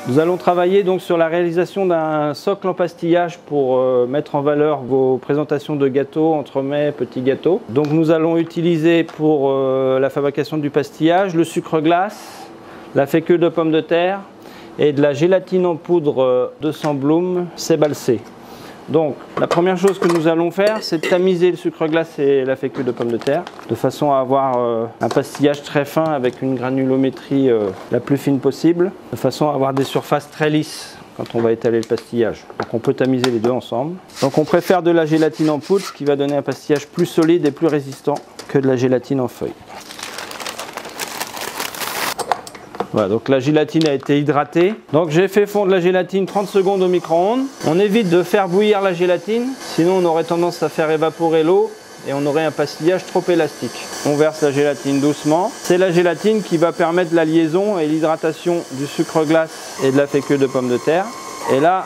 Nous allons travailler donc sur la réalisation d'un socle en pastillage pour mettre en valeur vos présentations de gâteaux, entremets, petits gâteaux. Donc nous allons utiliser pour la fabrication du pastillage le sucre glace, la fécule de pomme de terre et de la gélatine en poudre 200 Bloom Cebalcé. Donc la première chose que nous allons faire, c'est de tamiser le sucre glace et la fécule de pomme de terre de façon à avoir un pastillage très fin avec une granulométrie la plus fine possible, de façon à avoir des surfaces très lisses quand on va étaler le pastillage. Donc on peut tamiser les deux ensemble. Donc on préfère de la gélatine en poudre qui va donner un pastillage plus solide et plus résistant que de la gélatine en feuille. Voilà, donc la gélatine a été hydratée. Donc j'ai fait fondre la gélatine 30 secondes au micro-ondes. On évite de faire bouillir la gélatine, sinon on aurait tendance à faire évaporer l'eau et on aurait un pastillage trop élastique. On verse la gélatine doucement. C'est la gélatine qui va permettre la liaison et l'hydratation du sucre glace et de la fécule de pomme de terre. Et là,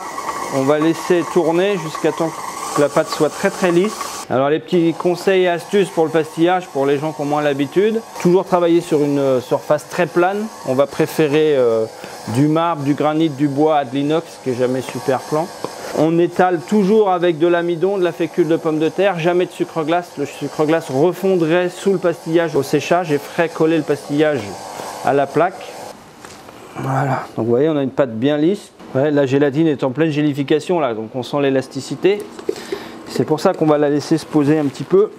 on va laisser tourner jusqu'à temps que la pâte soit très lisse. Alors les petits conseils et astuces pour le pastillage, pour les gens qui ont moins l'habitude, toujours travailler sur une surface très plane. On va préférer du marbre, du granit, du bois à de l'inox, qui n'est jamais super plan. On étale toujours avec de l'amidon, de la fécule de pomme de terre, jamais de sucre glace. Le sucre glace refondrait sous le pastillage au séchage et ferait coller le pastillage à la plaque. Voilà, donc vous voyez, on a une pâte bien lisse. Ouais, la gélatine est en pleine gélification là, donc on sent l'élasticité. C'est pour ça qu'on va la laisser se poser un petit peu,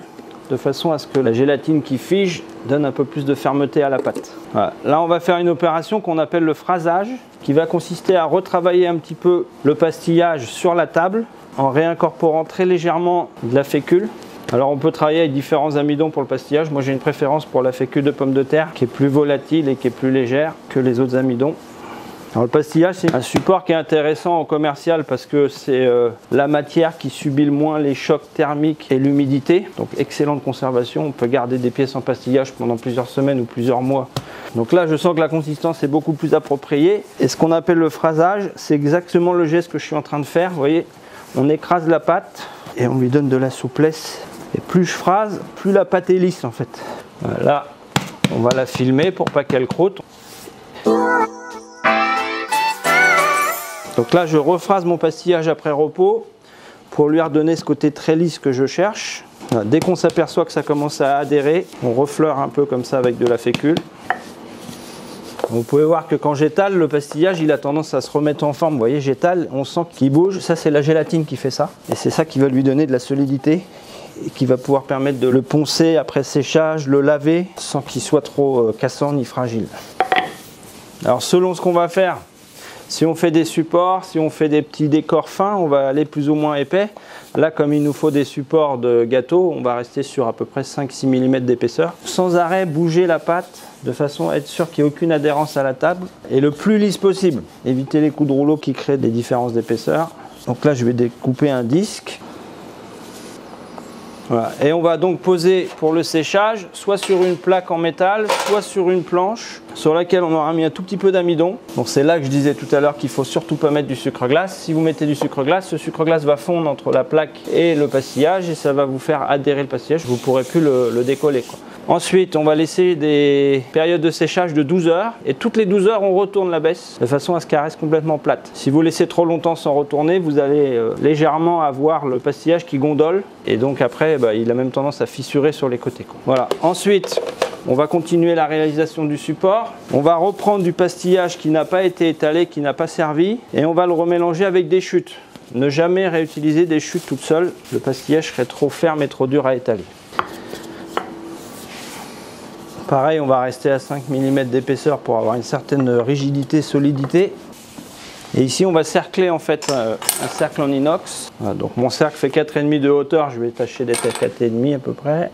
de façon à ce que la gélatine qui fige donne un peu plus de fermeté à la pâte. Voilà. Là, on va faire une opération qu'on appelle le phrasage, qui va consister à retravailler un petit peu le pastillage sur la table, en réincorporant très légèrement de la fécule. Alors on peut travailler avec différents amidons pour le pastillage. Moi j'ai une préférence pour la fécule de pomme de terre, qui est plus volatile et qui est plus légère que les autres amidons. Alors le pastillage, c'est un support qui est intéressant en commercial parce que c'est la matière qui subit le moins les chocs thermiques et l'humidité. Donc excellente conservation, on peut garder des pièces en pastillage pendant plusieurs semaines ou plusieurs mois. Donc là je sens que la consistance est beaucoup plus appropriée. Et ce qu'on appelle le phrasage, c'est exactement le geste que je suis en train de faire. Vous voyez, on écrase la pâte et on lui donne de la souplesse. Et plus je phrase, plus la pâte est lisse en fait. Voilà, on va la filmer pour pas qu'elle croûte. Donc là, je rephrase mon pastillage après repos pour lui redonner ce côté très lisse que je cherche. Voilà, dès qu'on s'aperçoit que ça commence à adhérer, on refleure un peu comme ça avec de la fécule. Vous pouvez voir que quand j'étale, le pastillage il a tendance à se remettre en forme. Vous voyez, j'étale, on sent qu'il bouge. Ça, c'est la gélatine qui fait ça. Et c'est ça qui va lui donner de la solidité et qui va pouvoir permettre de le poncer après séchage, le laver sans qu'il soit trop cassant ni fragile. Alors selon ce qu'on va faire, si on fait des supports, si on fait des petits décors fins, on va aller plus ou moins épais. Là, comme il nous faut des supports de gâteau, on va rester sur à peu près 5-6 mm d'épaisseur. Sans arrêt, bouger la pâte de façon à être sûr qu'il n'y ait aucune adhérence à la table. Et le plus lisse possible. Éviter les coups de rouleau qui créent des différences d'épaisseur. Donc là, je vais découper un disque. Voilà. Et on va donc poser pour le séchage, soit sur une plaque en métal, soit sur une planche sur laquelle on aura mis un tout petit peu d'amidon. Donc c'est là que je disais tout à l'heure qu'il ne faut surtout pas mettre du sucre glace. Si vous mettez du sucre glace, ce sucre glace va fondre entre la plaque et le pastillage et ça va vous faire adhérer le pastillage. Vous ne pourrez plus le décoller, quoi. Ensuite, on va laisser des périodes de séchage de 12 heures et toutes les 12 heures, on retourne la baisse de façon à ce qu'elle reste complètement plate. Si vous laissez trop longtemps sans retourner, vous allez légèrement avoir le pastillage qui gondole et donc après, il a même tendance à fissurer sur les côtés, quoi. Voilà. Ensuite, on va continuer la réalisation du support. On va reprendre du pastillage qui n'a pas été étalé, qui n'a pas servi et on va le remélanger avec des chutes. Ne jamais réutiliser des chutes toutes seules. Le pastillage serait trop ferme et trop dur à étaler. Pareil, on va rester à 5 mm d'épaisseur pour avoir une certaine rigidité, solidité. Et ici, on va cercler en fait un cercle en inox. Voilà, donc mon cercle fait 4,5 de hauteur, je vais tâcher d'être à 4,5 à peu près.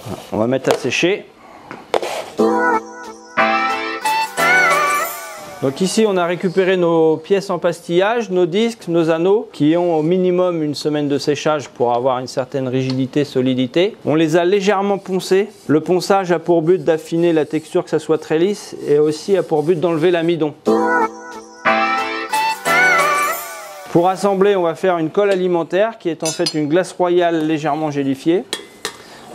Voilà, on va mettre à sécher. Donc ici, on a récupéré nos pièces en pastillage, nos disques, nos anneaux, qui ont au minimum une semaine de séchage pour avoir une certaine rigidité, solidité. On les a légèrement poncés. Le ponçage a pour but d'affiner la texture, que ça soit très lisse, et aussi a pour but d'enlever l'amidon. Pour assembler, on va faire une colle alimentaire qui est en fait une glace royale légèrement gélifiée.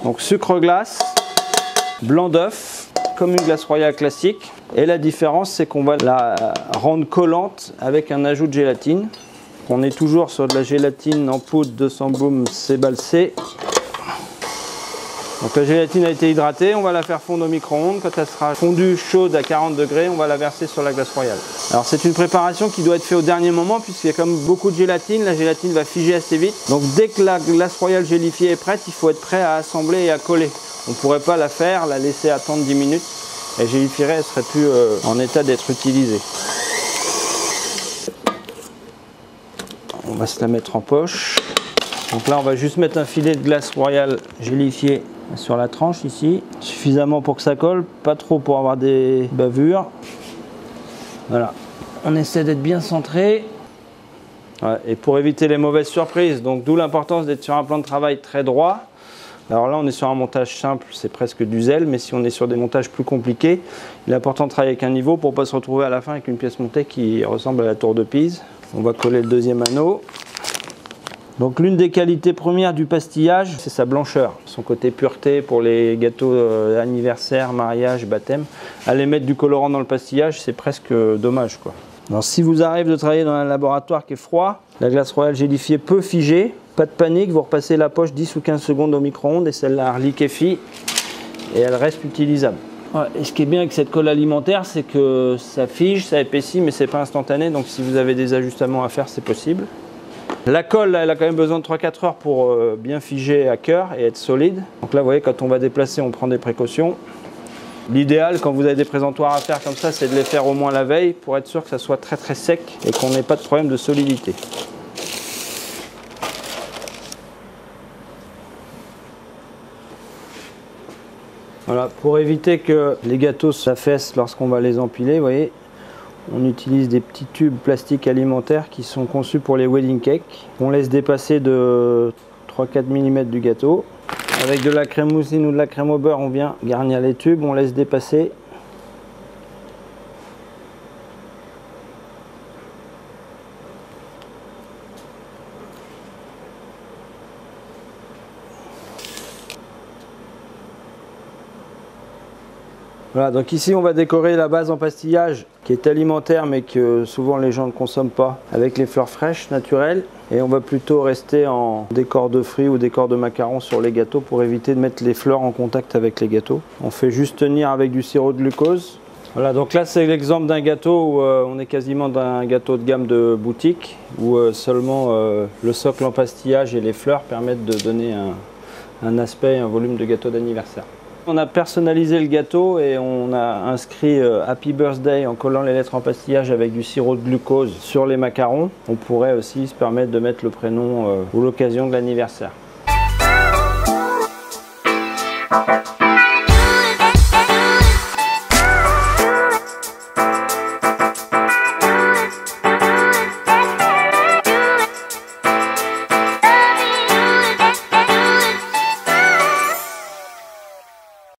Donc sucre glace, blanc d'œuf, comme une glace royale classique. Et la différence, c'est qu'on va la rendre collante avec un ajout de gélatine. On est toujours sur de la gélatine en poudre 200 Boom C-BAL-C. Donc la gélatine a été hydratée, on va la faire fondre au micro-ondes. Quand elle sera fondue chaude à 40 degrés, on va la verser sur la glace royale. Alors c'est une préparation qui doit être faite au dernier moment puisqu'il y a comme beaucoup de gélatine, la gélatine va figer assez vite. Donc dès que la glace royale gélifiée est prête, il faut être prêt à assembler et à coller. On ne pourrait pas la faire, la laisser attendre 10 minutes. Elle gélifierait, elle ne serait plus en état d'être utilisée. On va se la mettre en poche. Donc là on va juste mettre un filet de glace royale gélifiée sur la tranche ici, suffisamment pour que ça colle, pas trop pour avoir des bavures. Voilà, on essaie d'être bien centré. Ouais, et pour éviter les mauvaises surprises, donc d'où l'importance d'être sur un plan de travail très droit. Alors là on est sur un montage simple, c'est presque du zèle, mais si on est sur des montages plus compliqués, il est important de travailler avec un niveau pour ne pas se retrouver à la fin avec une pièce montée qui ressemble à la tour de Pise. On va coller le deuxième anneau. Donc l'une des qualités premières du pastillage, c'est sa blancheur, son côté pureté pour les gâteaux anniversaire, mariage, baptême. Aller mettre du colorant dans le pastillage, c'est presque dommage, quoi. Alors si vous arrivez de travailler dans un laboratoire qui est froid, la glace royale gélifiée peut figer. Pas de panique, vous repassez la poche 10 ou 15 secondes au micro-ondes et celle-là liquéfie et elle reste utilisable. Ouais, et ce qui est bien avec cette colle alimentaire, c'est que ça fige, ça épaissit, mais c'est pas instantané. Donc si vous avez des ajustements à faire, c'est possible. La colle, elle a quand même besoin de 3-4 heures pour bien figer à cœur et être solide. Donc là, vous voyez, quand on va déplacer, on prend des précautions. L'idéal, quand vous avez des présentoirs à faire comme ça, c'est de les faire au moins la veille pour être sûr que ça soit très très sec et qu'on n'ait pas de problème de solidité. Voilà, pour éviter que les gâteaux s'affaissent lorsqu'on va les empiler, vous voyez, on utilise des petits tubes plastiques alimentaires qui sont conçus pour les wedding cakes. On laisse dépasser de 3-4 mm du gâteau. Avec de la crème mousseline ou de la crème au beurre, on vient garnir les tubes, on laisse dépasser. Voilà, donc ici on va décorer la base en pastillage qui est alimentaire mais que souvent les gens ne consomment pas avec les fleurs fraîches naturelles. Et on va plutôt rester en décor de fruits ou décor de macarons sur les gâteaux pour éviter de mettre les fleurs en contact avec les gâteaux. On fait juste tenir avec du sirop de glucose. Voilà, donc là c'est l'exemple d'un gâteau où on est quasiment dans un gâteau de gamme de boutique où seulement le socle en pastillage et les fleurs permettent de donner un aspect et un volume de gâteau d'anniversaire. On a personnalisé le gâteau et on a inscrit Happy Birthday en collant les lettres en pastillage avec du sirop de glucose sur les macarons. On pourrait aussi se permettre de mettre le prénom ou l'occasion de l'anniversaire.